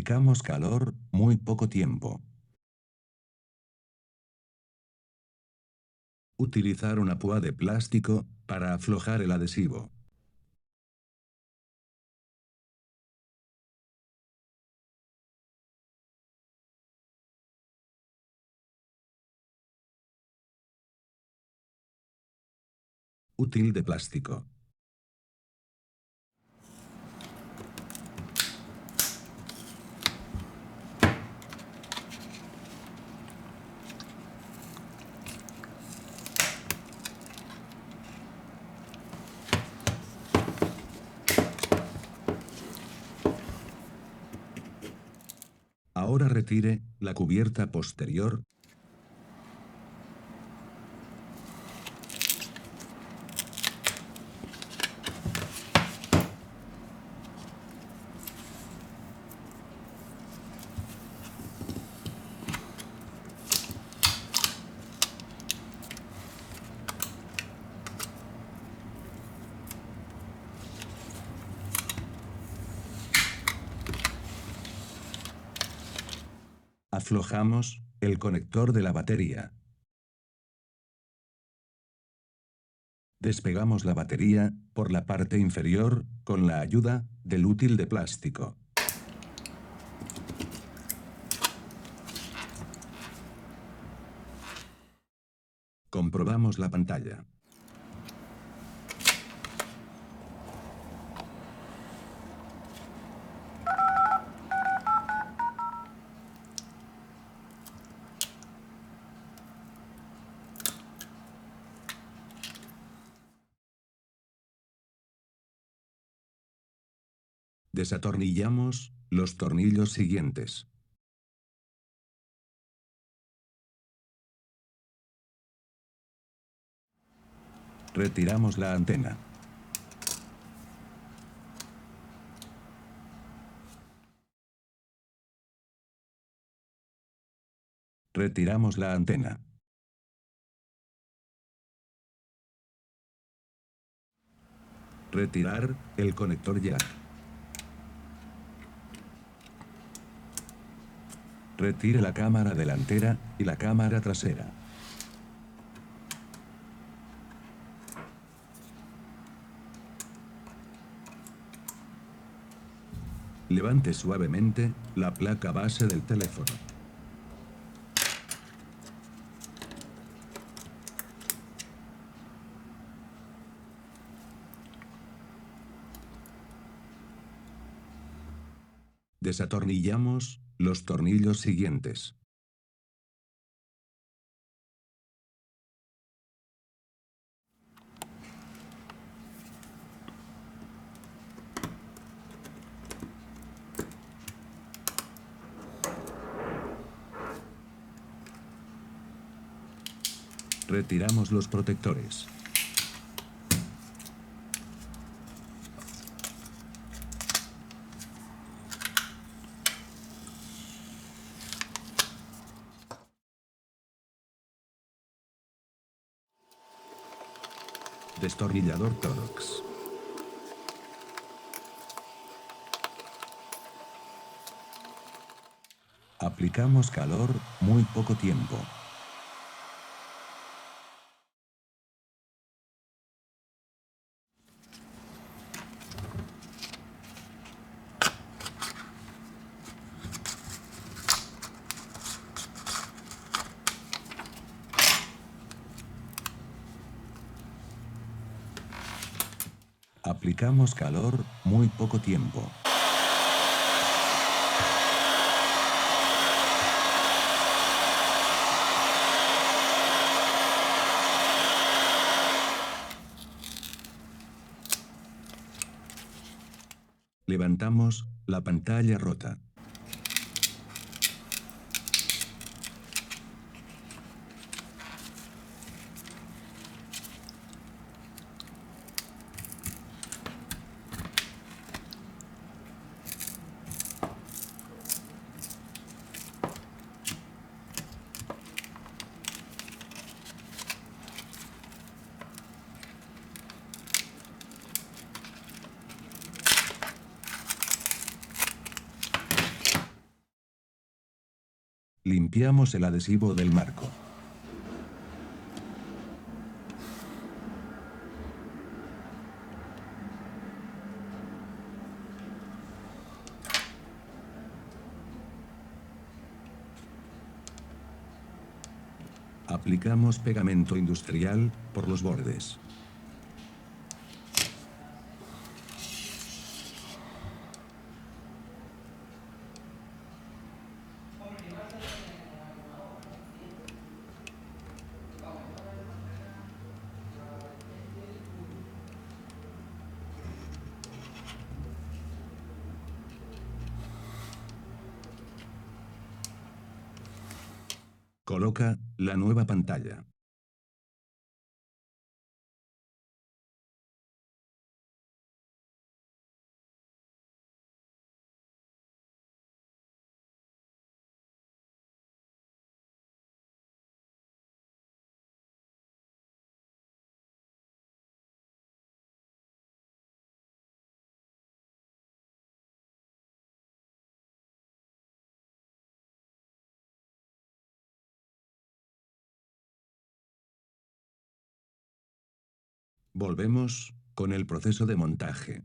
Aplicamos calor, muy poco tiempo. Utilizar una púa de plástico para aflojar el adhesivo. Útil de plástico. Ahora retire la cubierta posterior. Aflojamos el conector de la batería. Despegamos la batería por la parte inferior con la ayuda del útil de plástico. Comprobamos la pantalla. Desatornillamos los tornillos siguientes. Retiramos la antena. Retiramos la antena. Retirar el conector jack. Retire la cámara delantera y la cámara trasera. Levante suavemente la placa base del teléfono. Desatornillamos los tornillos siguientes. Retiramos los protectores. Destornillador Torx. Aplicamos calor muy poco tiempo. Aplicamos calor muy poco tiempo. Levantamos la pantalla rota. Limpiamos el adhesivo del marco. Aplicamos pegamento industrial por los bordes. Coloca la nueva pantalla. Volvemos con el proceso de montaje.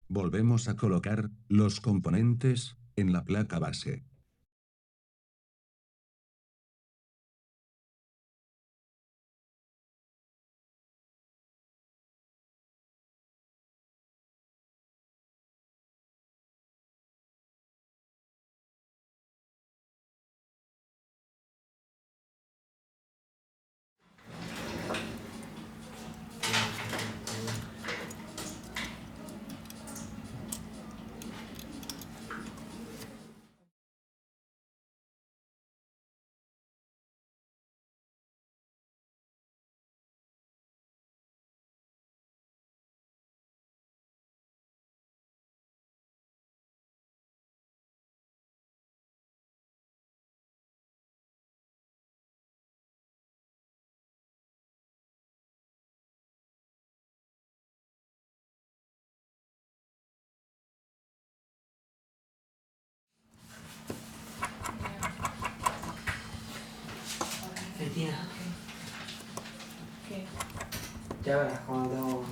Volvemos a colocar los componentes en la placa base. Cristina, ¿Qué? ya verás cuando tengo...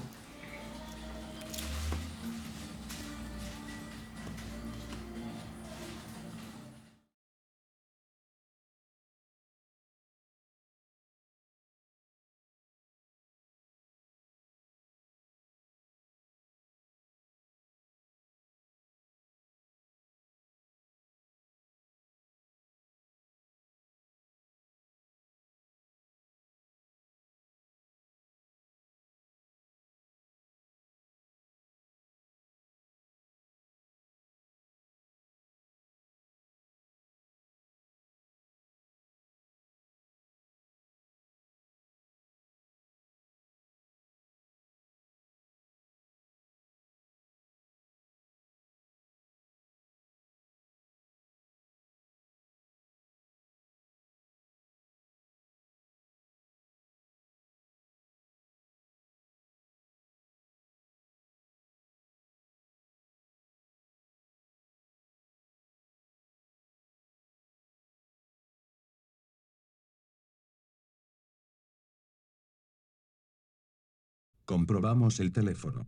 Comprobamos el teléfono.